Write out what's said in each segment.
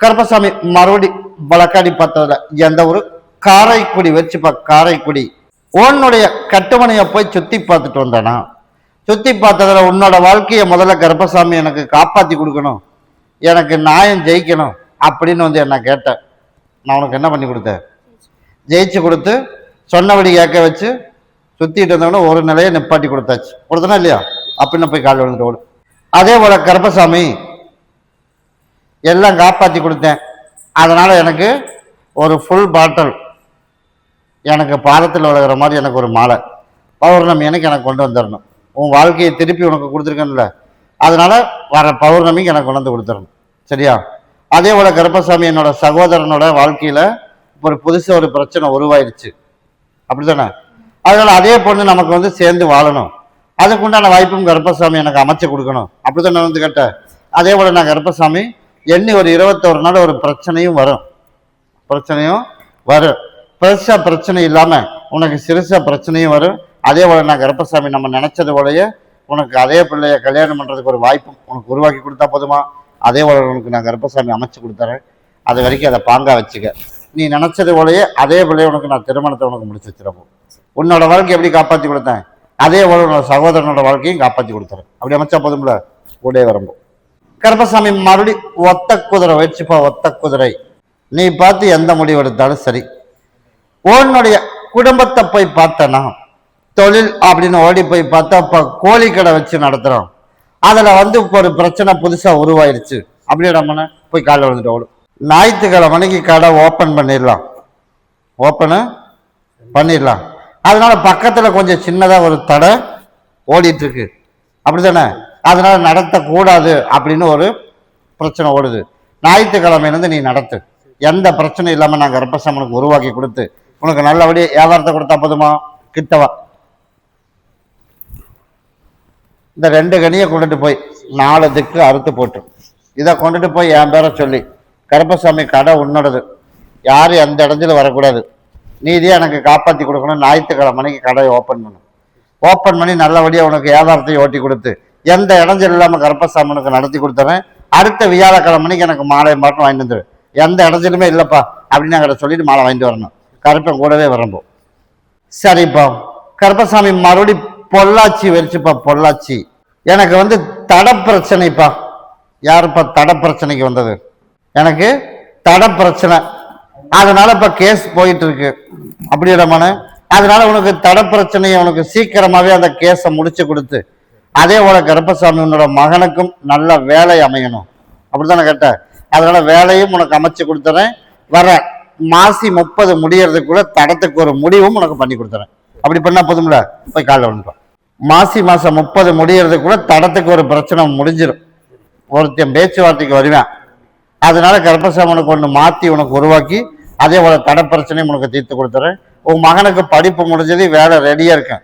கருப்பசாமி மறுபடி வழக்காடி பார்த்ததுல எந்த ஒரு காரைக்குடி வச்சுப்பா. காரைக்குடி உன்னுடைய கட்டுமனையை போய் சுத்தி பார்த்துட்டு வந்தானா? சுத்தி பார்த்ததுல உன்னோட வாழ்க்கையை முதல்ல கருப்பசாமி எனக்கு காப்பாத்தி கொடுக்கணும், எனக்கு நியாயம் ஜெயிக்கணும் அப்படின்னு வந்து என்ன கேட்டேன். நான் உனக்கு என்ன பண்ணி கொடுத்தேன்? ஜெயிச்சு கொடுத்து சொன்னபடி கேட்க வச்சு சுத்திட்டு இருந்தவன ஒரு நிலையை நிப்பாட்டி கொடுத்தாச்சு. கொடுத்தனா இல்லையா? அப்படின்னு போய் கால் விழுந்துட்டு ஓடு. அதே போல கருப்பசாமி எல்லாம் காப்பாற்றி கொடுத்தேன். அதனால எனக்கு ஒரு ஃபுல் பாட்டில் எனக்கு பாதத்தில் விழுகிற மாதிரி எனக்கு ஒரு மாலை பௌர்ணமி எனக்கு கொண்டு வந்துடணும். உன் வாழ்க்கையை திருப்பி உனக்கு கொடுத்துருக்கேன்ல, அதனால வர பௌர்ணமிக்கு எனக்கு கொண்டு வந்து கொடுத்துடணும். சரியா? அதே போல கருப்பசாமி என்னோட சகோதரனோட வாழ்க்கையில ஒரு புதுசு ஒரு பிரச்சனை உருவாயிருச்சு, அப்படித்தானே? அதனால அதே பொண்ணு நமக்கு வந்து சேர்ந்து வாழணும், அதுக்குண்டான வாய்ப்பும் கருப்பசாமி எனக்கு அமைச்சு கொடுக்கணும், அப்படித்தானே வந்து கேட்டேன். அதே போல நான் கருப்பசாமி எண்ணி ஒரு 21 நாள் ஒரு பிரச்சனையும் வரும், பெருசா பிரச்சனை இல்லாம உனக்கு சிறுசா பிரச்சனையும் வரும். அதே போல நான் கருப்பசாமி நம்ம நினைச்சது போலயே உனக்கு அதே பிள்ளைய கல்யாணம் பண்றதுக்கு ஒரு வாய்ப்பும் உனக்கு உருவாக்கி கொடுத்தா போதுமா? அதே போல உனக்கு நான் கருப்பசாமி அமைச்சு கொடுத்துறேன். அது வரைக்கும் அதை பாங்கா வச்சுக்க. நீ நினைச்சது போலயே அதே பிள்ளைய உனக்கு நான் திருமணத்தை உனக்கு முடிச்சு வச்சிருப்போம். உன்னோட வாழ்க்கை எப்படி காப்பாற்றி கொடுத்தேன், அதே போல உன்னோட சகோதரனோட வாழ்க்கையும் காப்பாற்றி கொடுத்துறேன். அப்படி அமைச்சா போதும்ல, கூட வரும்போது கருப்பசாமி மறுபடி ஒத்த குதிரை வச்சுப்பா. ஒத்த குதிரை நீ பார்த்து எந்த முடிவு எடுத்தாலும் சரி. உன்னுடைய குடும்பத்தை போய் பார்த்தனா, தொழில் அப்படின்னு ஓடி போய் பார்த்தா இப்ப கோழி கடை வச்சு நடத்துறோம், அதுல வந்து ஒரு பிரச்சனை புதுசா உருவாயிருச்சு. அப்படியே நம்ம போய் காலைல வந்துட்டு ஓடும். ஞாயிற்றுக்கிழமைக்கு கடை ஓப்பன் பண்ணிடலாம். அதனால பக்கத்துல கொஞ்சம் சின்னதா ஒரு தடை ஓடிட்டு இருக்கு, அப்படித்தானே? அதனால நடத்தக்கூடாது அப்படின்னு ஒரு பிரச்சனை ஓடுது. ஞாயிற்றுக்கிழமையிலேருந்து நீ நடத்து, எந்த பிரச்சனையும் இல்லாமல் நான் கருப்பசாமனுக்கு உருவாக்கி கொடுத்து உனக்கு நல்லபடியே வியாபாரத்தை கொடுத்தா போதுமா? கிட்டவா இந்த 2 கனியை கொண்டுட்டு போய் 4 திக்கு அறுத்து போட்டு இதை கொண்டுட்டு போய் என் பேரை சொல்லி, கருப்பசாமி கடை உன்னோடது, யாரும் எந்த இடத்துல வரக்கூடாது, நீதியே எனக்கு காப்பாற்றி கொடுக்கணும், ஞாயிற்றுக்கிழமைக்கு கடையை ஓப்பன் பண்ணி நல்லபடியாக உனக்கு வியாபாரத்தையும் ஓட்டி கொடுத்து எந்த இடைஞ்சல் இல்லாமல் கருப்பசாமனுக்கு நடத்தி கொடுத்துறேன். அடுத்த வியாழக்கிழமைக்கு எனக்கு மாலை மட்டும் வாங்கிட்டு வந்துடு, எந்த இடைஞ்சலுமே இல்லைப்பா அப்படின்னு கடை சொல்லிட்டு மாலை வாங்கிட்டு வரணும். கருப்பன் கூடவே வரம்போ. சரிப்பா. கருப்பசாமி மறுபடி பொள்ளாச்சி வச்சுப்பா. பொள்ளாச்சி எனக்கு வந்து தடை பிரச்சனைப்பா. யாருப்பா தடை பிரச்சனைக்கு வந்தது? எனக்கு தடை பிரச்சனை, அதனால இப்ப கேஸ் போயிட்டு இருக்கு, அப்படியிடமான. அதனால உனக்கு தடை பிரச்சனையை உனக்கு சீக்கிரமாவே அந்த கேஸை முடிச்சு கொடுத்து, அதே போல கருப்பசாமி உன்னோட மகனுக்கும் நல்ல வேலை அமையணும், அப்படித்தானே கேட்ட? அதனால வேலையும் உனக்கு அமைச்சு கொடுத்துறேன். வர மாசி 30 முடியறதுக்குள்ள தடத்துக்கு ஒரு முடிவும் உனக்கு பண்ணி கொடுத்துறேன். அப்படி பண்ணா போதும்ல, போய் காலைல வந்துட்டோம். மாசி மாசம் 30 முடியறதுக்குள்ள தடத்துக்கு ஒரு பிரச்சனை முடிஞ்சிடும். ஒருத்தன் பேச்சுவார்த்தைக்கு வருவேன், அதனால கருப்பசாமனுக்கு ஒன்று மாற்றி உனக்கு உருவாக்கி அதே போல தடை பிரச்சனையும் உனக்கு தீர்த்து கொடுத்துறேன். உன் மகனுக்கு படிப்பு முடிஞ்சது, வேலை ரெடியா இருக்கேன்,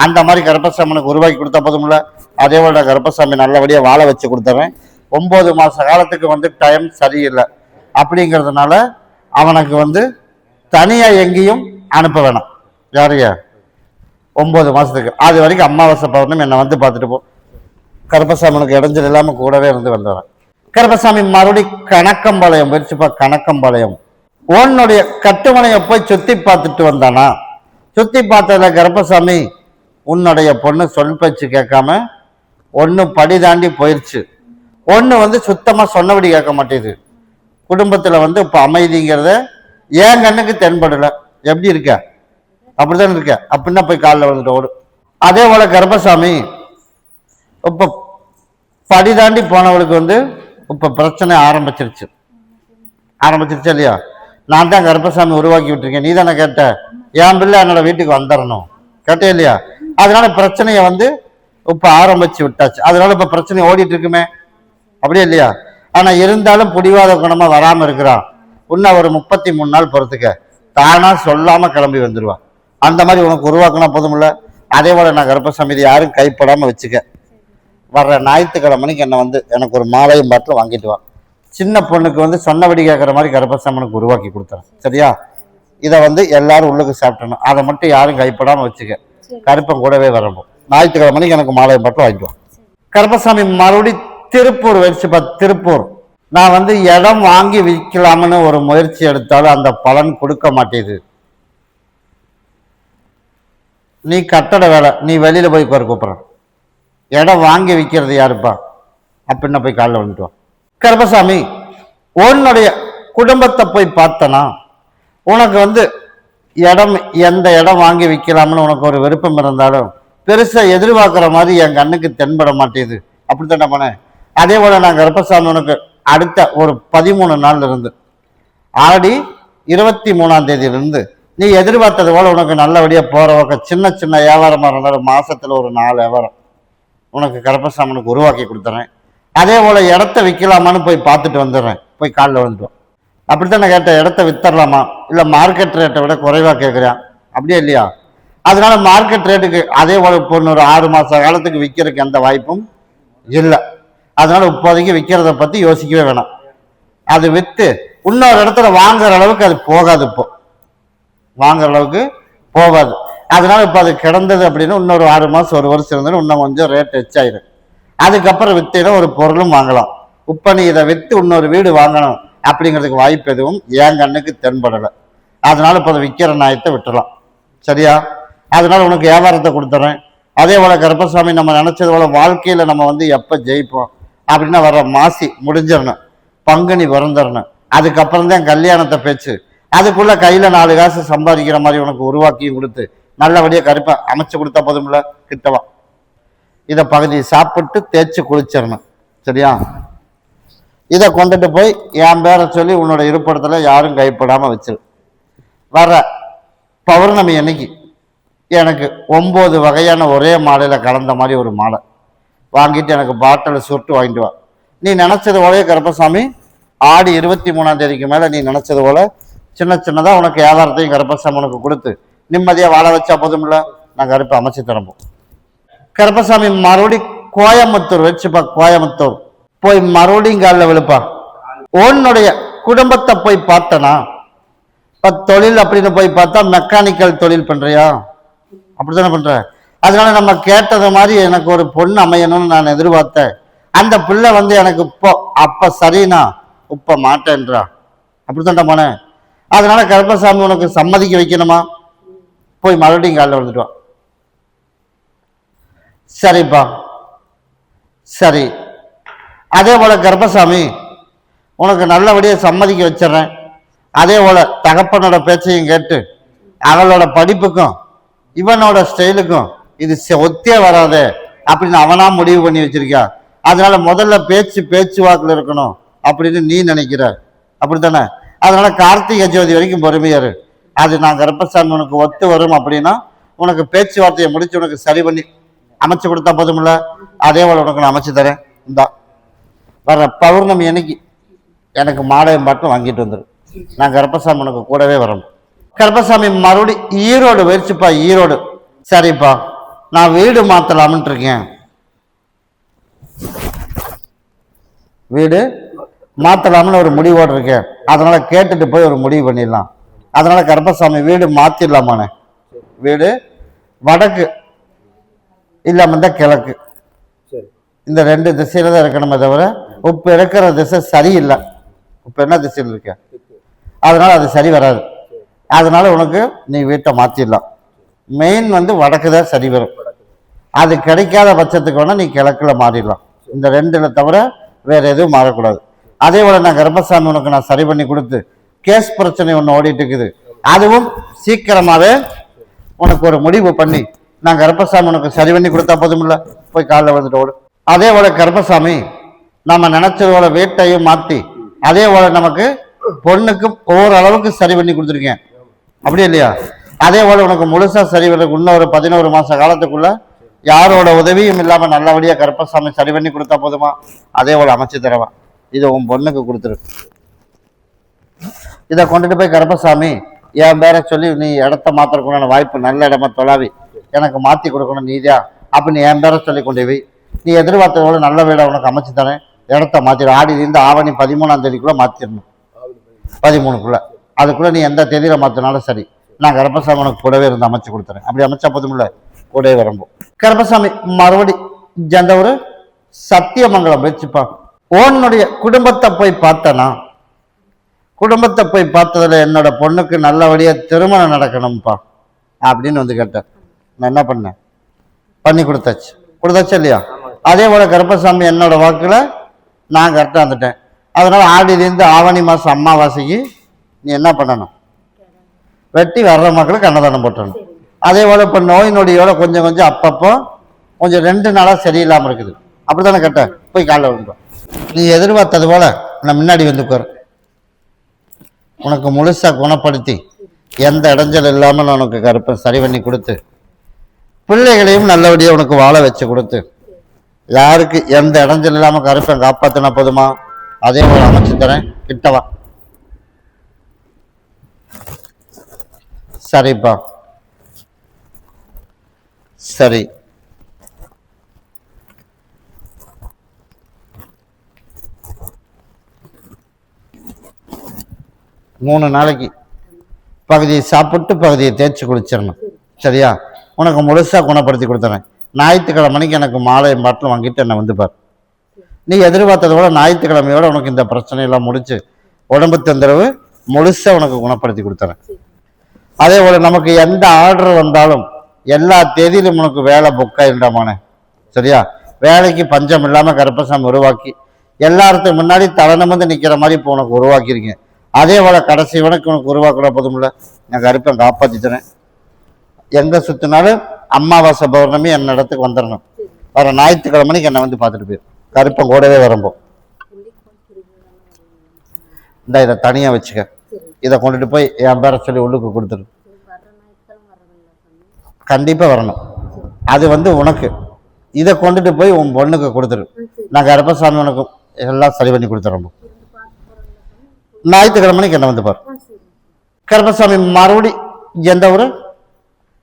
அந்த மாதிரி கருப்பசாமனுக்கு உருவாக்கி கொடுத்தா போதும்ல. அதே போல கருப்பசாமி நல்லபடியாக வாழ வச்சு கொடுத்துறேன். 9 மாச காலத்துக்கு வந்து டைம் சரியில்லை, அப்படிங்கிறதுனால அவனுக்கு வந்து தனியா எங்கேயும் அனுப்ப வேணாம். யாரையா? 9 மாசத்துக்கு அது வரைக்கும் அமாவாசை பௌர்ணமி என்னை வந்து பார்த்துட்டு போ. கருப்பசாமனுக்கு இடைஞ்சல் இல்லாம கூடவே இருந்து வந்துடுறேன். கருப்பசாமி மறுபடி கணக்கம்பாளையம் போயிடுச்சுப்பா. கணக்கம்பாளையம் உன்னுடைய கட்டுமனையை போய் சுத்தி பார்த்துட்டு வந்தானா? சுத்தி பார்த்ததுல கருப்பசாமி உன்னுடைய பொண்ணு சொல் பேச்சு கேட்காம ஒன்று படி தாண்டி போயிடுச்சு, ஒன்று வந்து சுத்தமா சொன்னபடி கேட்க மாட்டேது. குடும்பத்துல வந்து இப்ப அமைதிங்கிறத என் கண்ணுக்கு தென்படல. எப்படி இருக்க? அப்படிதான் இருக்க. அப்படின்னா போய் காலில் வந்துட்டு ஓடும். அதே போல கருப்பசாமி இப்ப படி தாண்டி போனவளுக்கு வந்து இப்ப பிரச்சனை ஆரம்பிச்சிருச்சு இல்லையா? நான் தான் கருப்பசாமி உருவாக்கி விட்டுருக்கேன், நீ தானே கேட்ட, என் பிள்ளை என்னோட வீட்டுக்கு வந்துடணும் கேட்டே இல்லையா? அதனால பிரச்சனையை வந்து இப்ப ஆரம்பிச்சு விட்டாச்சு. அதனால இப்ப பிரச்சனை ஓடிட்டு இருக்குமே, அப்படியே இல்லையா? ஆனா இருந்தாலும் பிடிவாத குணமா வராம இருக்கிறான். இன்னும் ஒரு 33 நாள் பொறுத்துக்க, தானா சொல்லாம கிளம்பி வந்துடுவான். அந்த மாதிரி உனக்கு உருவாக்கினா போதும்ல. அதே போல நான் கருப்பசாமி யாரும் கைப்படாம வச்சுக்க. வர்ற ஞாயிற்றுக்கிழமைக்கு என்னை வந்து எனக்கு ஒரு மாலையும் பாட்டில் வாங்கிட்டு வா. சின்ன பொண்ணுக்கு வந்து சொன்னபடி கேட்குற மாதிரி கருப்பசாமனுக்கு உருவாக்கி கொடுத்துறேன். சரியா? இதை வந்து எல்லாரும் உள்ளுக்கு சாப்பிட்டணும், அதை மட்டும் யாரும் கைப்படாம வச்சுக்க. கருப்பன் கூடவே வரணும். ஞாயிற்றுக்கிழமைக்கு எனக்கு மாலையும் பாட்டில் வாங்கிக்குவான். கருப்பசாமி மறுபடி திருப்பூர் வச்சுப்பா. திருப்பூர் நான் வந்து இடம் வாங்கி விற்கலாம்னு ஒரு முயற்சி எடுத்தாலும் அந்த பலன் கொடுக்க மாட்டேது. நீ கட்டட வேலை, நீ வெளியில போய் கூப்பிட்றேன். இடம் வாங்கி விற்கிறது யாருப்பா அப்படின்னு போய் காலில் வந்துட்டு கருப்பசாமி, உன்னுடைய குடும்பத்தை போய் பார்த்தனா உனக்கு வந்து இடம் எந்த இடம் வாங்கி விற்கலாம்னு உனக்கு ஒரு விருப்பம் இருந்தாலும் பெருசா எதிர்பார்க்குற மாதிரி என் கண்ணுக்கு தென்பட மாட்டேது. அப்படித்தானே பண்ணேன். அதே போல நான் கருப்பசாமி உனக்கு அடுத்த ஒரு 13 நாள்ல இருந்து ஆடி 23ஆம் தேதியிலிருந்து நீ எதிர்பார்த்தது போல உனக்கு நல்லபடியா போற பக்கம் சின்ன சின்ன வியாபாரமா இருந்தாலும் மாசத்துல ஒரு 4 வியாபாரம் உனக்கு கருப்பசாமனுக்கு உருவாக்கி கொடுத்துறேன். அதே போல இடத்த விற்கலாமான்னு போய் பார்த்துட்டு வந்துடுறேன். போய் காலில் வந்துடுவோம். அப்படித்தான் நான் கேட்டேன், இடத்த வித்தரலாமா இல்லை மார்க்கெட் ரேட்டை விட குறைவா கேட்குறேன், அப்படியே இல்லையா? அதனால மார்க்கெட் ரேட்டுக்கு அதே போல இப்போ ஒரு 6 மாச காலத்துக்கு விற்கிறதுக்கு எந்த வாய்ப்பும் இல்லை. அதனால இப்போதைக்கு விற்கிறத பத்தி யோசிக்கவே வேணாம். அது வித்து இன்னொரு இடத்துல வாங்குற அளவுக்கு அது போகாது. இப்போ வாங்குற அளவுக்கு போகாது. அதனால இப்போ அது கிடந்தது அப்படின்னு இன்னொரு 6 மாசம் 1 வருஷம் இருந்தாலும் இன்னும் கொஞ்சம் ரேட் எச்சாயிரும். அதுக்கப்புறம் வித்தினா ஒரு பொருளும் வாங்கலாம். இப்போ நீ இதை வித்து இன்னொரு வீடு வாங்கணும் அப்படிங்கிறதுக்கு வாய்ப்பு எதுவும் என் கண்ணுக்கு தென்படலை. அதனால இப்போ அதை விற்கிற நியாயத்தை விட்டுறலாம். சரியா? அதனால உனக்கு வியாபாரத்தை கொடுத்துறேன். அதே போல கருப்பசாமி, நம்ம நினைச்சது போல வாழ்க்கையில நம்ம வந்து எப்போ ஜெயிப்போம் அப்படின்னா வர்ற மாசி முடிஞ்சிடணும், பங்குனி பிறந்துடணும். அதுக்கப்புறம் தான் கல்யாணத்தை பேச்சு. அதுக்குள்ள கையில 4 காசு சம்பாதிக்கிற மாதிரி உனக்கு உருவாக்கியும் கொடுத்து நல்லபடியா கருப்பை அமைச்சு கொடுத்தா போதும்ல. கிட்டவா இதை பகுதி சாப்பிட்டு தேய்ச்சி குளிச்சிடணும். சரியா? இதை கொண்டுட்டு போய் என் பேரை சொல்லி உன்னோட இருப்பிடத்துல யாரும் கைப்படாம வச்சிரு. வர்ற பௌர்ணமி அன்னைக்கு எனக்கு 9 வகையான ஒரே மாலையில கலந்த மாதிரி ஒரு மாலை வாங்கிட்டு எனக்கு பாட்டில் சுருட்டு வாங்கிட்டு வா. நீ நினைச்சது போலயே கருப்பசாமி ஆடி 23ஆம் தேதிக்கு மேல நீ நினைச்சது போல சின்ன சின்னதா உனக்கு வியாபாரத்தையும் கருப்பசாமி உனக்கு கொடுத்து நிம்மதியா வாழ வச்சா போதும்ல. நான் கருப்பை அமைச்சு தரப்போம். கருப்பசாமி மறுபடி கோயம்புத்தூர் வச்சுப்பா. கோயம்புத்தூர் போய் மறுபடியும் காலில் விழுப்பா. உன்னுடைய குடும்பத்தை போய் பார்த்தனா இப்ப தொழில் அப்படின்னு போய் பார்த்தா மெக்கானிக்கல் தொழில் பண்றியா? அப்படித்தானே பண்ற. அதனால நம்ம கேட்டது மாதிரி எனக்கு ஒரு பொண்ணு அமையணும்னு நான் எதிர்பார்த்தேன். அந்த பிள்ளை வந்து எனக்கு இப்போ அப்ப சரினா இப்ப மாட்டேன்றா. அப்படித்தான்டா போனேன். அதனால கருப்பசாமி உனக்கு சம்மதிக்க வைக்கணுமா? போய் மறுபடியும் காலில் வந்துட்டு வா. சரிப்பா, சரி. அதே போல கருப்பசாமி உனக்கு நல்லபடியா சம்மதிக்க வச்சிடறேன். அதே போல தகப்பனோட பேச்சையும் கேட்டு அவளோட படிப்புக்கும் இவனோட ஸ்டைலுக்கும் இது ஒத்தே வராது அப்படின்னு அவனா முடிவு பண்ணி வச்சிருக்கா. அதனால முதல்ல பேச்சுவாக்குல இருக்கணும் அப்படின்னு நீ நினைக்கிற. அப்படித்தானே? அதனால கார்த்திகை ஜோதி வரைக்கும் பொறுமையாரு. அது நான் கருப்பசாமி உனக்கு ஒத்து வரும் அப்படின்னா உனக்கு பேச்சுவார்த்தையை முடிச்சு உனக்கு சரி பண்ணி அமைச்சு கொடுத்தா போதும்ல. அதே போல உனக்கு நான் அமைச்சு தரேன். இந்தா வர்ற பௌர்ணமி அன்னைக்கு எனக்கு மாடையம் பாட்டும் வாங்கிட்டு வந்துடும். நான் கருப்பசாமி உனக்கு கூடவே வரணும். கருப்பசாமி மறுபடி ஈரோடு வச்சுப்பா. ஈரோடு சரிப்பா, நான் வீடு மாத்தலாம்னு இருக்கேன். வீடு மாத்தலாம்னு ஒரு முடிவோடு இருக்கேன். அதனால கேட்டுட்டு போய் ஒரு முடிவு பண்ணிடலாம். அதனால கருப்பசாமி வீடு மாத்திடலாமானே. வீடு வடக்கு இல்லாம இருந்தா கிழக்கு, இந்த 2 திசையில தான் இருக்கணுமே தவிர இப்ப இருக்கிற திசை சரியில்லை. இப்ப என்ன திசையில் இருக்க? அதனால அது சரி வராது. அதனால உனக்கு நீ வீட்டை மாத்திடலாம். மெயின் வந்து வடக்கு தான் சரி வரும். அது கிடைக்காத பட்சத்துக்கு வேணா நீ கிழக்குல மாறிடலாம். இந்த 2ல தவிர வேற எதுவும் மாறக்கூடாது. அதே போல நான் கருப்பசாமி உனக்கு நான் சரி பண்ணி கொடுத்து கேஸ் பிரச்சனை ஒன்று ஓடிட்டு இருக்குது. அதுவும் சீக்கிரமாவே உனக்கு ஒரு முடிவு பண்ணி நான் கருப்பசாமி உனக்கு சரி பண்ணி கொடுத்தா போதுமில்ல. போய் காலில் வந்துட்டு ஓடு. அதே போல கருப்பசாமி நம்ம நினைச்சது போல வீட்டையும் மாத்தி அதே போல நமக்கு பொண்ணுக்கும் ஓரளவுக்கு சரி பண்ணி கொடுத்துருக்கேன். அப்படி இல்லையா? அதே போல உனக்கு முழுசா சரி பண்ண இன்னும் ஒரு 11 மாச காலத்துக்குள்ள யாரோட உதவியும் இல்லாம நல்லபடியா கருப்பசாமி சரி பண்ணி கொடுத்தா போதுமா? அதே போல அமைச்சு தரவா. இதை உன் பொண்ணுக்கு கொடுத்துரு. இதை கொண்டுட்டு போய் கருப்பசாமி என் பேரை சொல்லி நீ இடத்த மாத்திரக்கூடான வாய்ப்பு நல்ல இடமா தொலாவி எனக்கு மாத்தி கொடுக்கணும் நீதியா அப்படின்னு என் பேரை சொல்லி கொண்டு போய் நீ எதிர்பார்த்ததோட நல்ல வீடை உனக்கு அமைச்சு தரேன். இடத்த மாத்திடும். ஆடியிலிருந்து ஆவணி 13ஆம் தேதிக்குள்ள மாத்திடணும். 13க்குள்ள அதுக்குள்ள நீ எந்த தேதியில மாத்தினாலும் சரி, நான் கருப்பசாமி உனக்கு கூடவே இருந்து அமைச்சு கொடுத்துறேன். அப்படி அமைச்சா போதுமில்ல. கூடவே வரம்போ. கருப்பசாமி மறுபடி ஜந்த ஒரு சத்தியமங்கலம் வச்சுப்பா. உன்னுடைய குடும்பத்தை போய் பார்த்தனா, குடும்பத்தை போய் பார்த்ததுல என்னோட பொண்ணுக்கு நல்லபடியா திருமணம் நடக்கணும்ப்பா அப்படின்னு வந்து கேட்டேன். நான் என்ன பண்ணேன்? பண்ணி கொடுத்தாச்சு இல்லையா? அதே போல கருப்பசாமி என்னோட வாக்குல நான் கரெக்டாக வந்துட்டேன். அதனால ஆடியிலேருந்து ஆவணி மாதம் அம்மாவாசைக்கு நீ என்ன பண்ணணும்? வெட்டி வர்ற மக்களுக்கு அன்னதானம் போட்டணும். அதே போல இப்போ நோய் நொடியோட கொஞ்சம் கொஞ்சம் அப்பப்போ கொஞ்சம் 2 நாளாக சரியில்லாமல் இருக்குது. அப்படித்தானே கேட்டேன்? போய் காலைல விழுந்தோம். நீ எதிர்பார்த்தது போல நான் முன்னாடி வந்து உட்காரு. உனக்கு முழுசா குணப்படுத்தி எந்த இடைஞ்சல் இல்லாமல் நான் உனக்கு கருப்பை சரி பண்ணி கொடுத்து பிள்ளைகளையும் நல்லபடியாக உனக்கு வாழ வச்சு கொடுத்து யாருக்கு எந்த இடைஞ்சல் இல்லாமல் கருப்பை காப்பாற்றினா போதுமா? அதே போல அமைச்சு தரேன். கிட்டவா. சரிப்பா, சரி. மூணு நாளைக்கு பகுதியை சாப்பிட்டு பகுதியை தேய்ச்சி குளிச்சிடணும். சரியா? உனக்கு முழுசாக குணப்படுத்தி கொடுத்துறேன். ஞாயிற்றுக்கிழமைக்கு எனக்கு மாலை பாட்டில் வாங்கிட்டு என்னை வந்து பார். நீ எதிர்பார்த்ததை விட ஞாயிற்றுக்கிழமையோட உனக்கு இந்த பிரச்சனையெல்லாம் முடிச்சு உடம்பு தொந்தரவு முழுசாக உனக்கு குணப்படுத்தி கொடுத்துறேன். அதே போல் நமக்கு எந்த ஆர்டர் வந்தாலும் எல்லா தேதியிலும் உனக்கு வேலை புக்காயிருண்டாமானே. சரியா? வேலைக்கு பஞ்சம் இல்லாமல் கருப்பசாமி உருவாக்கி எல்லாத்துக்கும் முன்னாடி தலைநிமிர்ந்து நிற்கிற மாதிரி இப்போ உனக்கு உருவாக்கியிருக்கேன். அதே போல் கடைசி வரைக்கும் உனக்கு உருவாக்குற போதுமில்ல, நான் கருப்பை காப்பாற்றி தரேன். எங்கே சுற்றினாலும் அமாவாசை பௌர்ணமி என்ன இடத்துக்கு வந்துடணும். வர ஞாயிற்றுக்கிழமைக்கு என்னை வந்து பார்த்துட்டு போயிரு. கருப்பம் கூடவே வரும்போது இந்த இதை தனியாக வச்சுக்க. இதை கொண்டுட்டு போய் என் பேரை சொல்லி உள்ளுக்கு கொடுத்துரு. கண்டிப்பாக வரணும். அது வந்து உனக்கு இதை கொண்டுட்டு போய் உன் பொண்ணுக்கு கொடுத்துரு. நான் கருப்பசாமி உனக்கு எல்லாம் சரி பண்ணி கொடுத்துறோம். ஞாயிற்றுக்கிழமைக்கு என்ன வந்து பாரு. கருப்பசாமி மறுபடி எந்த ஊரு?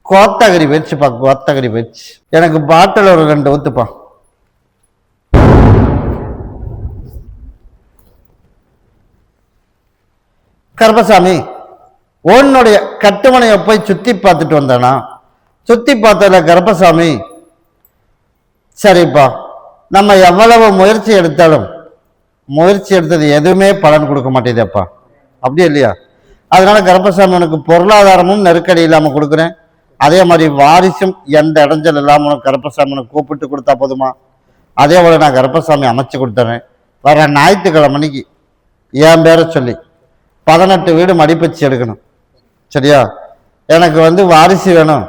கோத்தகிரி போயிடுச்சுப்பா. கோத்தகிரி போயிடுச்சு. எனக்கு பாட்டில் ஒரு 2 ஊத்துப்பா. கருப்பசாமி உன்னுடைய கட்டுமனையை போய் சுத்தி பார்த்துட்டு வந்தானா? சுத்தி பார்த்ததுல கருப்பசாமி சரிப்பா, நம்ம எவ்வளவு முயற்சி எடுத்தாலும் முயற்சி எடுத்தது எதுவுமே பலன் கொடுக்க மாட்டேதப்பா. அப்படியே இல்லையா? அதனால கருப்பசாமி உனக்கு பொருளாதாரமும் நெருக்கடி இல்லாமல் கொடுக்குறேன். அதே மாதிரி வாரிசும் எந்த இடைஞ்சல் இல்லாமல் உனக்கு கருப்பசாமி உனக்கு கூப்பிட்டு கொடுத்தா போதுமா? அதே போல நான் கருப்பசாமி அமைச்சு கொடுத்துறேன். வர ஞாயிற்றுக்கிழமைக்கு என் பேரை சொல்லி 18 வீடு மடிப்பச்சு எடுக்கணும். சரியா? எனக்கு வந்து வாரிசு வேணும்.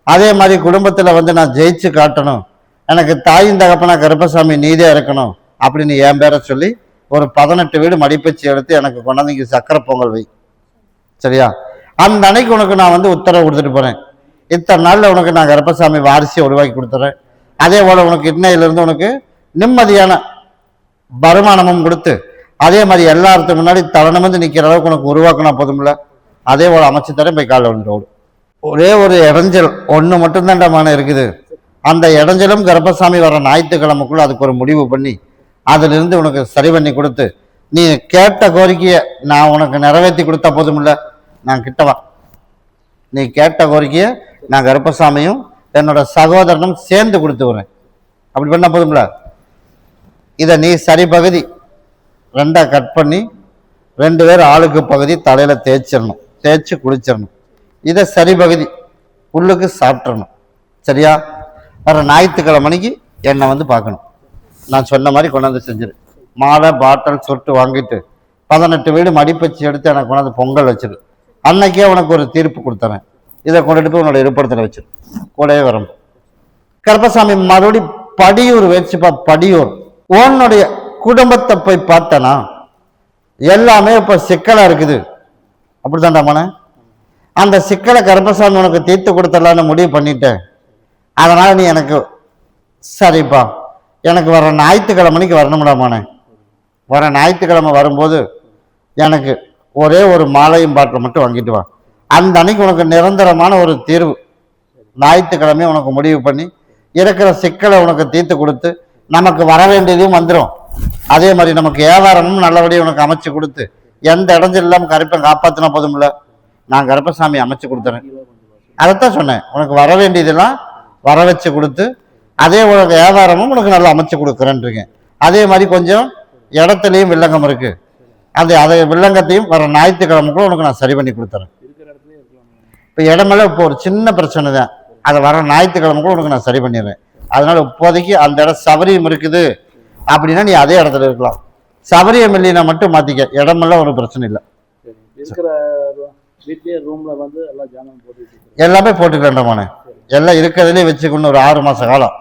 அதே மாதிரி குடும்பத்தில் வந்து நான் ஜெயிச்சு காட்டணும். எனக்கு தாயின் தகப்பனா கருப்பசாமி நீதே இருக்கணும் அப்படின்னு என் பேரை சொல்லி ஒரு 18 வீடு மடிப்பச்சு எடுத்து எனக்கு கொண்டாந்து சக்கரை பொங்கல் வை. சரியா? அந்த அன்னைக்கு உனக்கு நான் வந்து உத்தரவு கொடுத்துட்டு போறேன். இத்தனை நாளில் உனக்கு நான் கருப்பசாமி வாரிசை உருவாக்கி கொடுத்துறேன். அதே போல உனக்கு இன்னையிலிருந்து உனக்கு நிம்மதியான வருமானமும் கொடுத்து அதே மாதிரி எல்லாத்துக்கு முன்னாடி தலைநிமிர்ந்து நிற்கிற அளவுக்கு உனக்கு உருவாக்கினா போதும்ல. அதே போல அமைச்சு தரேன். போய் காலைல வந்துடும். ஒரே ஒரு இடைஞ்சல் ஒன்று மட்டும்தான்டாமான இருக்குது. அந்த இடைஞ்சலும் கருப்பசாமி வர ஞாயிற்றுக்கிழமைக்குள்ள அதுக்கு ஒரு முடிவு பண்ணி அதிலிருந்து உனக்கு சரி பண்ணி கொடுத்து நீ கேட்ட கோரிக்கையை நான் உனக்கு நிறைவேற்றி கொடுத்தா போதுமில்ல. நான் கிட்டவா. நீ கேட்ட கோரிக்கையை நான் கருப்பசாமியும் என்னோட சகோதரனும் சேர்ந்து கொடுத்து வரேன். அப்படி பண்ண போதும்ல. இதை நீ சரி பகுதி 2 கட் பண்ணி 2 பேர் ஆளுக்கு பகுதி தலையில தேய்ச்சிடணும். தேய்ச்சி குளிச்சிடணும். இதை சரி பகுதி உள்ளுக்கு சாப்பிட்றணும். சரியா? வர ஞாயிற்றுக்கிழமைக்கு என்னை வந்து பார்க்கணும். நான் சொன்ன மாதிரி கொண்டாந்து செஞ்சிரு. மாலை பாட்டில் சொட்டு வாங்கிட்டு 18 வீடு மடிப்பச்சு எடுத்து எனக்கு கொண்டாந்து பொங்கல் வச்சிரு. அன்னைக்கே உனக்கு ஒரு தீர்ப்பு கொடுத்துறேன். இதை கொண்டுட்டு போய் உன்னோட இருப்பிடத்தில் வச்சிரு. கூடவே வரும். கருப்பசாமி மறுபடி படியூர் வச்சுப்பா. படியூர் உன்னுடைய குடும்பத்தை போய் பார்த்தனா எல்லாமே இப்ப சிக்கலா இருக்குது. அப்படித்தான்டாமான அந்த சிக்கலை கருப்பசாமி உனக்கு தீர்த்து கொடுத்துடலான்னு முடிவு பண்ணிட்டேன். அதனால நீ எனக்கு சரிப்பா எனக்கு வர ஞாயிற்றுக்கிழமைக்கு வரணும்டாமானே. வர ஞாயிற்றுக்கிழமை வரும்போது எனக்கு ஒரே ஒரு மாலையும் பாட்டில் மட்டும் வாங்கிட்டு வா. அந்த அன்னைக்கு உனக்கு நிரந்தரமான ஒரு தீர்வு ஞாயிற்றுக்கிழமையும் உனக்கு முடிவு பண்ணி இருக்கிற சிக்கலை உனக்கு தீர்த்து கொடுத்து நமக்கு வர வேண்டியதையும் வந்துடும். அதே மாதிரி நமக்கு வியாபாரமும் நல்லபடியாக உனக்கு அமைச்சு கொடுத்து எந்த இடைஞ்சல் இல்லாமல் கருப்பை காப்பாற்றினா போதும்ல. நான் கருப்பசாமி அமைச்சு கொடுத்துறேன். அதைத்தான் சொன்னேன். உனக்கு வர வேண்டியதெல்லாம் வர வச்சு கொடுத்து அதே உனக்கு வியாபாரமும் உனக்கு நல்லா அமைச்சு கொடுக்குறேன்னு இருக்கேன். அதே மாதிரி கொஞ்சம் இடத்துலையும் வில்லங்கம் இருக்கு. அதை வில்லங்கத்தையும் வர ஞாயிற்றுக்கிழமை கூட உனக்கு நான் சரி பண்ணி கொடுத்துறேன். இப்போ இடமெல்லாம் இப்போ ஒரு சின்ன பிரச்சனை தான், அதை வர ஞாயிற்றுக்கிழமை கூட உனக்கு நான் சரி பண்ணிடுறேன். அதனால இப்போதைக்கு அந்த இடம் சபரியம் இருக்குது அப்படின்னா நீ அதே இடத்துல இருக்கலாம். சபரியம் இல்லைன்னா மட்டும் மாத்திக்க, இடமெல்லாம் ஒரு பிரச்சனை இல்லை. எல்லாமே போட்டுக்கிறேன்டாமானே, எல்லாம் இருக்கிறதுலே வச்சுக்கணும் ஒரு 6 மாச காலம்.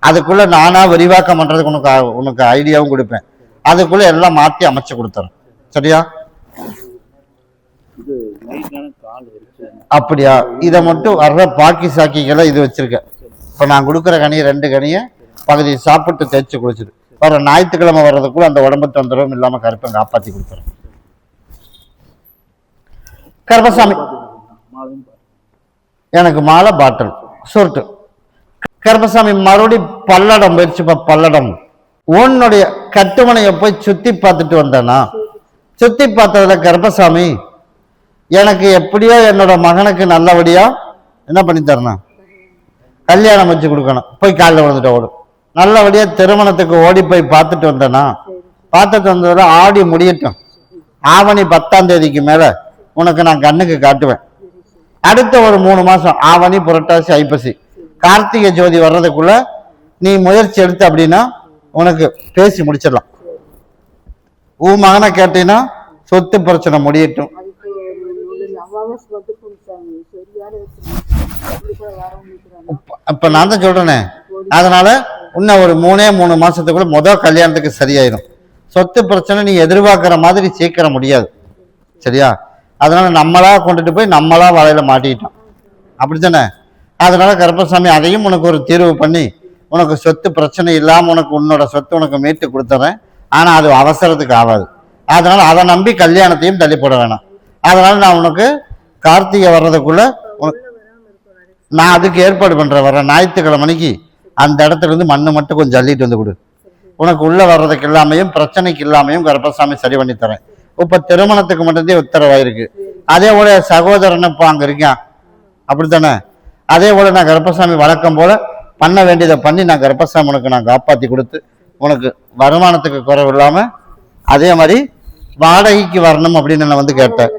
அதுக்குள்ள நானா விரிவாக்கம் பண்றதுக்கு உனக்கு ஐடியாவும் கொடுப்பேன். அதுக்குள்ள எல்லாம் மாத்தி அமைச்சு கொடுத்துறேன். சரியா? அப்படியா? இதை மட்டும் வர்ற பாக்கி சாக்கிகளை இது வச்சிருக்க. இப்ப நான் கொடுக்குற கனியை 2 கனியை பகுதி சாப்பிட்டு தேய்ச்சி குளிச்சிரு. வர ஞாயிற்றுக்கிழமை வர்றதுக்குள்ள அந்த உடம்பு தொந்தரவும் இல்லாம கருப்பை காப்பாற்றி கொடுத்துறேன். கருப்பசாமி எனக்கு மாலை பாட்டில் சொர்ட்டு. கருப்பசாமி மறுபடி பல்லடம் போயிடுச்சுப்பா. பல்லடம் உன்னுடைய கட்டுமனையை போய் சுத்தி பார்த்துட்டு வந்தேனா, சுத்தி பார்த்ததுல கருப்பசாமி எனக்கு எப்படியோ என்னோட மகனுக்கு நல்லபடியா என்ன பண்ணி தரணும், கல்யாணம் வச்சு கொடுக்கணும். போய் காலையில் விழுந்துட்டு ஓடும். நல்லபடியா திருமணத்துக்கு ஓடி போய் பார்த்துட்டு வந்தேனா, பார்த்துட்டு வந்ததுல ஆடி முடியட்டும், ஆவணி 10ஆம் தேதிக்கு மேல உனக்கு நான் கண்ணுக்கு காட்டுவேன். அடுத்த ஒரு 3 மாசம் ஆவணி, புரட்டாசி, ஐப்பசி, கார்த்திகை ஜோதி வர்றதுக்குள்ள நீ முயற்சி எடுத்து அப்படின்னா உனக்கு பேசி முடிச்சிடலாம். உன் மகனை கேட்டீங்கன்னா சொத்து பிரச்சனை முடியட்டும். இப்ப நான் தான் சொல்றேனே, அதனால இன்னும் ஒரு 3 மாசத்துக்குள்ள முதல் கல்யாணத்துக்கு சரியாயிடும். சொத்து பிரச்சனை நீ எதிர்பார்க்கிற மாதிரி சீக்கிரம் முடியாது. சரியா? அதனால நம்மளா கொண்டுட்டு போய் நம்மளா வலையில மாட்டிக்கிட்டோம். அப்படித்தானே? அதனால கருப்பசாமி அதையும் உனக்கு ஒரு தீர்வு பண்ணி உனக்கு சொத்து பிரச்சனை இல்லாம உனக்கு உன்னோட சொத்து உனக்கு மீட்டு கொடுத்துறேன். ஆனா அது அவசரத்துக்கு ஆகாது. அதனால அதை நம்பி கல்யாணத்தையும் தள்ளி போட வேணாம். அதனால நான் உனக்கு கார்த்திகை வர்றதுக்குள்ள நான் அதுக்கு ஏற்பாடு பண்றேன். வர ஞாயிற்றுக்கிழமைக்கு அந்த இடத்துல இருந்து மண்ணு மட்டும் கொஞ்சம் அள்ளிட்டு வந்து கொடு. உனக்கு உள்ள வர்றதுக்கு இல்லாமையும் பிரச்சனைக்கு இல்லாமையும் கருப்பசாமி சரி பண்ணி தரேன். இப்ப திருமணத்துக்கு மட்டும்தான் உத்தரவாயிருக்கு. அதே போல சகோதரன் இப்ப அங்க இருக்கான். அப்படித்தானே? அதே போல நான் கருப்பசாமி வழக்கம் போல பண்ண வேண்டியதை பண்ணி நான் கருப்பசாமி உனக்கு நான் காப்பாத்தி கொடுத்து உனக்கு வருமானத்துக்கு குறைவு இல்லாம அதே மாதிரி வாடகைக்கு வரணும் அப்படின்னு நான் வந்து கேட்டேன்.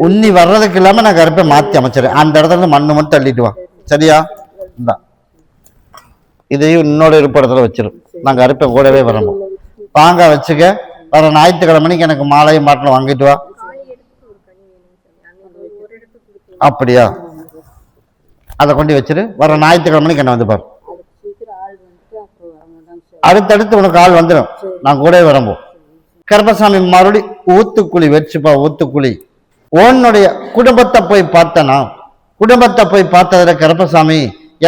உன்னி வர்றதுக்கு இல்லாம நான் கருப்பை மாத்தி அமைச்சிருக்கேன். அந்த இடத்துல இருந்து மண்ணு மட்டும் தள்ளிட்டு வா. சரியா? இதையும் இன்னொரு இருப்பிடத்துல வச்சிரும். நான் கருப்பை கூடவே வரணும். வாங்க வச்சுக்க. வர ஞாயிற்றுக்கிழமைக்கு எனக்கு மாலையும் மாட்டில் வாங்கிட்டு வா. அப்படியா? அதை கொண்டு வச்சிரு. வர ஞாயிற்றுக்கிழமைக்கு என்ன வந்து பாரு. அடுத்தடுத்து உனக்கு ஆள் வந்துடும். நான் கூடவே வரம்போ. கருப்பசாமி மறுபடி ஊத்துக்குழி வச்சுப்பா. ஊத்துக்குழி உன்னுடைய குடும்பத்தை போய் பார்த்தனா, குடும்பத்தை போய் பார்த்ததுல கருப்பசாமி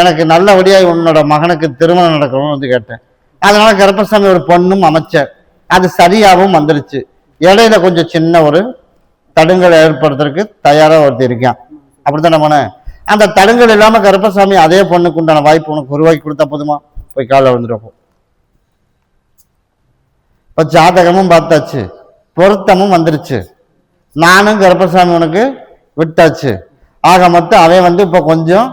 எனக்கு நல்லபடியா உன்னோட மகனுக்கு திருமணம் நடக்கணும்னு வந்து கேட்டேன். அதனால கருப்பசாமி ஒரு பொண்ணும் அமைச்சேன். அது சரியாகவும் வந்துருச்சு. இடையில கொஞ்சம் சின்ன ஒரு தடுங்களை ஏற்படுத்துறதுக்கு தயாரா ஒருத்தர் இருக்கான். அப்படித்தானே போன அந்த தடுங்கள் இல்லாம கருப்பசாமி அதே பொண்ணுக்கு உண்டான வாய்ப்பு உனக்கு உருவாக்கி கொடுத்தா போதுமா? போய் காலைல வந்துடுப்போம். இப்போ ஜாதகமும் பார்த்தாச்சு, பொருத்தமும் வந்துருச்சு. நானும் கருப்பசாமி உனக்கு விட்டாச்சு. ஆக மொத்தம் அவன் வந்து இப்போ கொஞ்சம்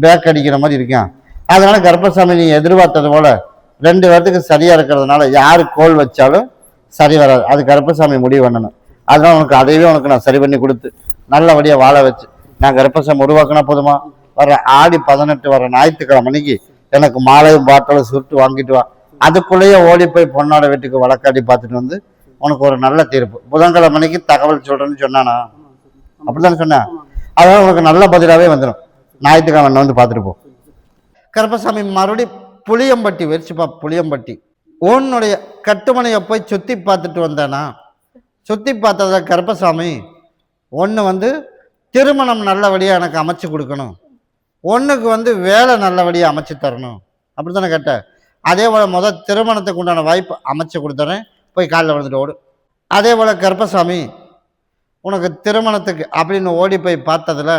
பேக் அடிக்கிற மாதிரி இருக்கான். அதனால கருப்பசாமி நீ எதிர்பார்த்தது போல 2 பேர்த்துக்கு சரியா இருக்கிறதுனால யாரு கோல் வச்சாலும் சரி வராது. அது கருப்பசாமி முடிவு பண்ணணும். அதனால உனக்கு அதையவே உனக்கு நான் சரி பண்ணி கொடுத்து நல்லபடியா வாழ வச்சு நான் கருப்பசாமி உருவாக்கினா போதுமா? வர ஆடி 18 வர ஞாயிற்றுக்கிழமைக்கு எனக்கு மாலையும் பாட்டிலும் சுருட்டு வாங்கிட்டு வா. அதுக்குள்ளேயே ஓடி போய் பொண்ணோட வீட்டுக்கு வழக்காடி பார்த்துட்டு வந்து உனக்கு ஒரு நல்ல தீர்ப்பு புதன்கிழமைக்கு தகவல் சொல்றேன்னு சொன்னானா? அப்படித்தானே சொன்னேன். அதனால உனக்கு நல்ல பதிலாவே வந்துடும். ஞாயிற்றுக்கிழமை வந்து பார்த்துட்டு போ. கருப்பசாமி மறுபடி புளியம்பட்டி வச்சுப்பா. புளியம்பட்டி உன்னுடைய கட்டுமனையை போய் சுத்தி பார்த்துட்டு வந்தேனா, சுத்தி பார்த்தத கருப்பசாமி ஒன்று வந்து திருமணம் நல்லபடியாக எனக்கு அமைச்சு கொடுக்கணும், ஒன்றுக்கு வந்து வேலை நல்லபடியாக அமைச்சு தரணும். அப்படி தானே கேட்டேன். அதே போல் திருமணத்துக்கு உண்டான வாய்ப்பு அமைச்சு கொடுத்துறேன். போய் காலில் விழுந்துட்டு ஓடு. அதே போல் கருப்பசாமி உனக்கு திருமணத்துக்கு அப்படின்னு ஓடி போய் பார்த்ததில்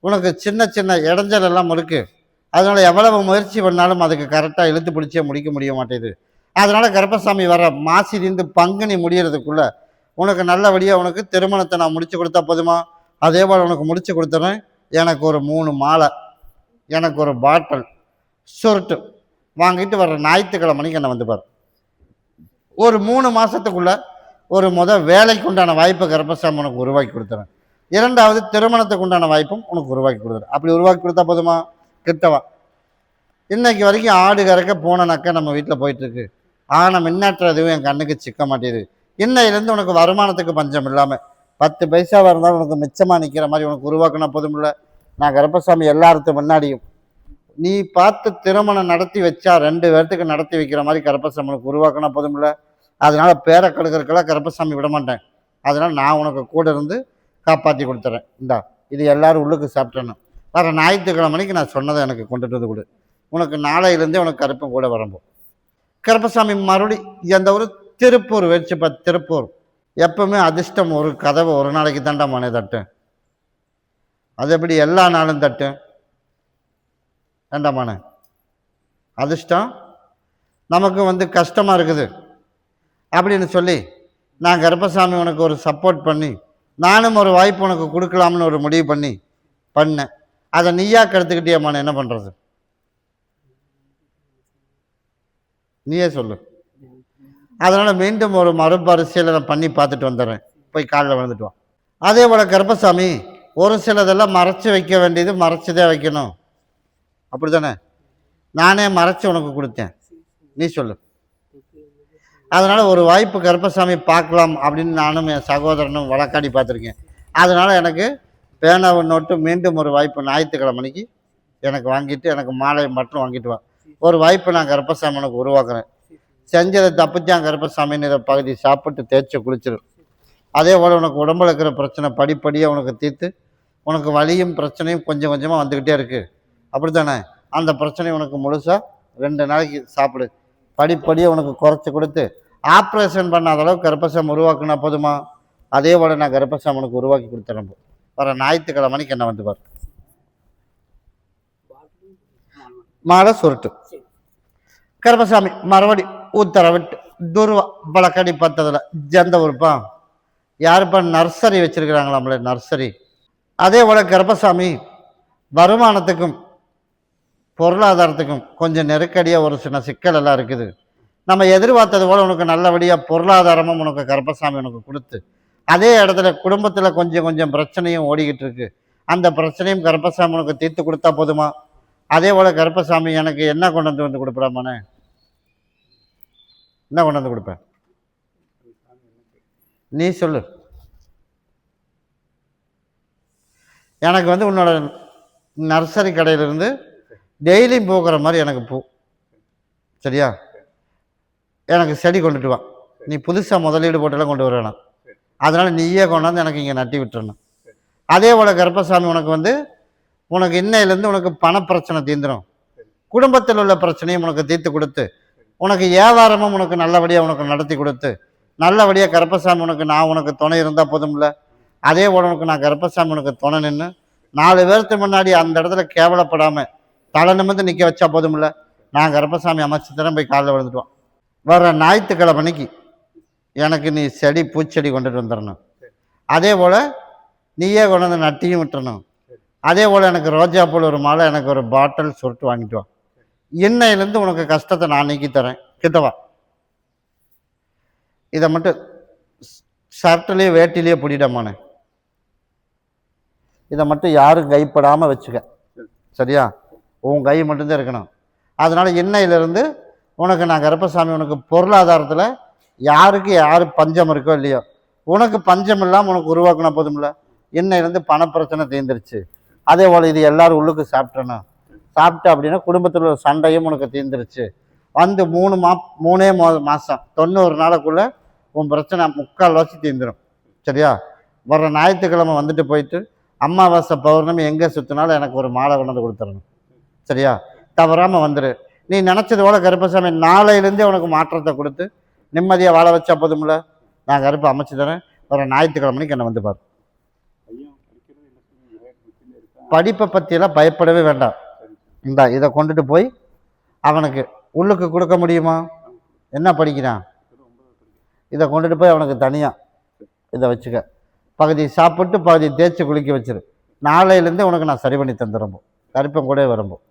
உனக்கு சின்ன சின்ன இடைஞ்சல் எல்லாம் இருக்குது. அதனால் எவ்வளவு முயற்சி பண்ணாலும் அதுக்கு கரெக்டாக இழுத்து பிடிச்சே முடிக்க முடிய மாட்டேது. அதனால் கருப்பசாமி வர மாசிலிருந்து பங்குனி முடியறதுக்குள்ளே உனக்கு நல்லபடியாக உனக்கு திருமணத்தை நான் முடிச்சு கொடுத்தா போதுமா? அதே போல் உனக்கு முடிச்சு கொடுத்துறேன். எனக்கு ஒரு 3 மாலை, எனக்கு ஒரு பாட்டில் சுருட்டு வாங்கிட்டு வர்ற ஞாயிற்றுக்கிழமைக்கு என்னை வந்து பாரு. ஒரு 3 மாதத்துக்குள்ள ஒரு வேலைக்கு உண்டான வாய்ப்பை கருப்பசாமி உனக்கு உருவாக்கி கொடுத்துறேன். 2வது திருமணத்துக்கு உண்டான வாய்ப்பும் உனக்கு உருவாக்கி கொடுத்துறேன். அப்படி உருவாக்கி கொடுத்தா போதுமா? கிட்டவா. இன்னைக்கு வரைக்கும் ஆடு கறக்க போன நக்கை நம்ம வீட்டில் போயிட்டுருக்கு. ஆனால் முன்னேற்றம் எதுவும் என் கண்ணுக்கு சிக்க மாட்டேது. இன்னையிலேருந்து உனக்கு வருமானத்துக்கு பஞ்சம் இல்லாமல் 10 பைசாவாக இருந்தாலும் உனக்கு மிச்சமாக நிற்கிற மாதிரி உனக்கு உருவாக்கினா போதும் இல்லை. நான் கருப்பசாமி எல்லாத்துக்கும் முன்னாடியும் நீ பார்த்து திருமணம் நடத்தி வச்சா 2 பேர்த்துக்கு நடத்தி வைக்கிற மாதிரி கருப்பசாமி உனக்கு உருவாக்கினா போதும் இல்லை. அதனால பேரை கெடுக்கிறதுக்கெல்லாம் கருப்பசாமி விட மாட்டேன். அதனால நான் உனக்கு கூட இருந்து காப்பாற்றி கொடுத்துறேன். இந்தா இது எல்லாரும் உள்ளுக்கு சாப்பிட்டேன்னு வர ஞாயிற்றுக்கிழமைக்கு நான் சொன்னதை எனக்கு கொண்டுட்டு வந்து கொடு. உனக்கு நாளையிலேருந்தே உனக்கு கருப்பம் கூட வரம்போ. கருப்பசாமி மறுபடி எந்த ஒரு திருப்பூர் வச்சுப்பா. திருப்பூர் எப்பவுமே அதிர்ஷ்டம் ஒரு கதவை ஒரு நாளைக்கு தாண்டா மனை தட்டேன். அது எப்படி எல்லா நாளும் தட்டேன் வேண்டாமான அதிர்ஷ்டம் நமக்கு கஷ்டமாக இருக்குது அப்படின்னு சொல்லி நான் கருப்பசாமி உனக்கு ஒரு சப்போர்ட் பண்ணி நானும் ஒரு வாய்ப்பு உனக்கு கொடுக்கலாம்னு ஒரு முடிவு பண்ணேன். அதை நீயா கெடுத்துக்கிட்டியம்மான என்ன பண்ணுறது? நீயே சொல்லு. அதனால் மீண்டும் ஒரு மறுபரிசீலனை பண்ணி பார்த்துட்டு வந்துடுறேன். போய் காலில் விழுந்துட்டு வா. அதே போல் கருப்பசாமி ஒரு சிலதெல்லாம் மறைச்சி வைக்க வேண்டியது மறைச்சிதான் வைக்கணும். அப்படி தானே? நானே மறைச்சி உனக்கு கொடுத்தேன். நீ சொல்லு. அதனால் ஒரு வாய்ப்பு கருப்பசாமி பார்க்கலாம் அப்படின்னு நானும் என் சகோதரனும் வழக்காடி பார்த்துருக்கேன். அதனால் எனக்கு பேனாவை நோட்டு மீண்டும் ஒரு வாய்ப்பு ஞாயிற்றுக்கிழமைக்கு எனக்கு வாங்கிட்டு எனக்கு மாலை மட்டும் வாங்கிட்டு வா. ஒரு வாய்ப்பு நான் கருப்பசாமி உனக்கு உருவாக்குறேன். செஞ்சதை தப்புச்சான் கருப்பசாமின்னு இதை பகுதி சாப்பிட்டு தேய்ச்சி குளிச்சிடும். அதே போல் உனக்கு உடம்புல இருக்கிற பிரச்சனை படிப்படியாக உனக்கு தீர்த்து உனக்கு வலியும் பிரச்சனையும் கொஞ்சம் கொஞ்சமாக வந்துக்கிட்டே இருக்குது. அப்படி தானே? அந்த பிரச்சனை உனக்கு முழுசாக 2 நாளைக்கு சாப்பிடு. படிப்படியாக உனக்கு குறைச்சி கொடுத்து ஆப்ரேஷன் பண்ணாத அளவுக்கு கருப்பசாமி உருவாக்குனா போதுமா? அதே போல் நான் கருப்பசாமி உனக்கு உருவாக்கி கொடுத்துறேன். வர ஞாயிற்றுக்கிழமைக்கு என்ன வந்து பாரு. மாலை சுருட்டு கருப்பசாமி மறுபடி உத்தரவிட்டு துருவா பழக்கடி பார்த்ததில் ஜந்த உறுப்பா யாருப்பா நர்சரி வச்சிருக்கிறாங்களாம்ல நர்சரி. அதே போல் கருப்பசாமி வருமானத்துக்கும் பொருளாதாரத்துக்கும் கொஞ்சம் நெருக்கடியாக ஒரு சின்ன சிக்கல் எல்லாம் இருக்குது. நம்ம எதிர்பார்த்தது போல் உனக்கு நல்லபடியாக பொருளாதாரமும் உனக்கு கருப்பசாமி உனக்கு கொடுத்து அதே இடத்துல குடும்பத்தில் கொஞ்சம் கொஞ்சம் பிரச்சனையும் ஓடிக்கிட்டு இருக்கு. அந்த பிரச்சனையும் கருப்பசாமி உனக்கு தீர்த்து கொடுத்தா போதுமா? அதே போல் கருப்பசாமி எனக்கு என்ன கொண்டு வந்து கொடுப்படாமானே? என்ன கொண்டு வந்து கொடுப்பேன்? நீ சொல்லு. எனக்கு உன்னோட நர்சரி கடையிலிருந்து டெய்லியும் பூக்கிற மாதிரி எனக்கு பூ சரியா எனக்கு செடி கொண்டுட்டு வா. நீ புதுசாக முதலீடு போட்டெல்லாம் கொண்டு வரணும். அதனால் நீயே கொண்டாந்து எனக்கு இங்கே நட்டி விட்டுறணும். அதே போல் கருப்பசாமி உனக்கு இன்னையிலேருந்து உனக்கு பணப்பிரச்சனை தீர்ந்துடும். குடும்பத்தில் உள்ள பிரச்சனையும் உனக்கு தீர்த்து கொடுத்து உனக்கு வியாபாரமும் உனக்கு நல்லபடியாக உனக்கு நடத்தி கொடுத்து நல்லபடியாக கருப்பசாமி நான் உனக்கு துணை இருந்தால் போதும்ல. அதே போல் உனக்கு நான் கருப்பசாமி உனக்கு துணை நின்று 4 பேருக்கு முன்னாடி அந்த இடத்துல கேவலப்படாமல் தலை நிமிர்ந்து நிற்க வச்சா போதும்ல. நான் கருப்பசாமி அமைச்சு தரேன். போய் காலில் விழுந்துட்டுவான். வர ஞாயிற்றுக்கிழமைக்கு எனக்கு நீ செடி பூச்செடி கொண்டுட்டு வந்துடணும். அதே போல் நீயே கொண்டு வந்து நட்டியும் விட்டுறணும். அதே போல் எனக்கு ரோஜா பூல் ஒரு மாலை எனக்கு ஒரு பாட்டில் சுருட்டு வாங்கிட்டு வா. இன்னையிலேருந்து உனக்கு கஷ்டத்தை நான் நீக்கி தரேன். கிட்டவா. இதை மட்டும் ஷர்ட்லேயே வேட்டிலேயே பிடிடாமானே. இதை மட்டும் யாரும் கைப்படாமல் வச்சுக்க சரியா? உன் கை மட்டும்தான் இருக்கணும். அதனால் இன்னையிலேருந்து உனக்கு நான் கருப்பசாமி உனக்கு பொருளாதாரத்தில் யாருக்கு யார் பஞ்சம் இருக்கோ இல்லையோ உனக்கு பஞ்சம் இல்லாமல் உனக்கு உருவாக்கினா போதும்ல. இன்னையிலேருந்து பணப்பிரச்சனை தீர்ந்துருச்சு. அதே போல் இது எல்லாரும் உள்ளுக்கு சாப்பிட்டணும். சாப்பிட்டு அப்படின்னா குடும்பத்தில் உள்ள சண்டையும் உனக்கு தீர்ந்துருச்சு. 3 மாதம் 90 நாளுக்குள்ளே உன் பிரச்சனை 3/4 தீர்ந்துடும் சரியா? வர்ற ஞாயிற்றுக்கிழமை வந்துட்டு போயிட்டு அமாவாசை பௌர்ணமி எங்கே சுற்றினாலும் எனக்கு ஒரு மாலை கொண்டு வந்து கொடுத்துடணும் சரியா? தவறாமல் வந்துடு. நீ நினச்சது போல் கருப்பசாமி நாளையிலேருந்தே உனக்கு மாற்றத்தை கொடுத்து நிம்மதியாக வாழ வச்சா போதும்ல. நான் கருப்பை அமைச்சு தரேன். வர ஞாயிற்றுக்கிழமைக்கு என்னை வந்து பாரு. படிப்பை பற்றியெல்லாம் பயப்படவே வேண்டாம். இதை கொண்டுட்டு போய் அவனுக்கு உள்ளுக்கு கொடுக்க முடியுமா? என்ன படிக்கிறான்? இதை கொண்டுட்டு போய் அவனுக்கு தனியாக இதை வச்சுக்க. பகுதி சாப்பிட்டு பகுதி தேய்ச்சி குளிக்க வச்சிரு. நாளையிலேருந்து உனக்கு நான் சரி பண்ணி தந்துடுறோம். கருப்பன் கூட வரும்போது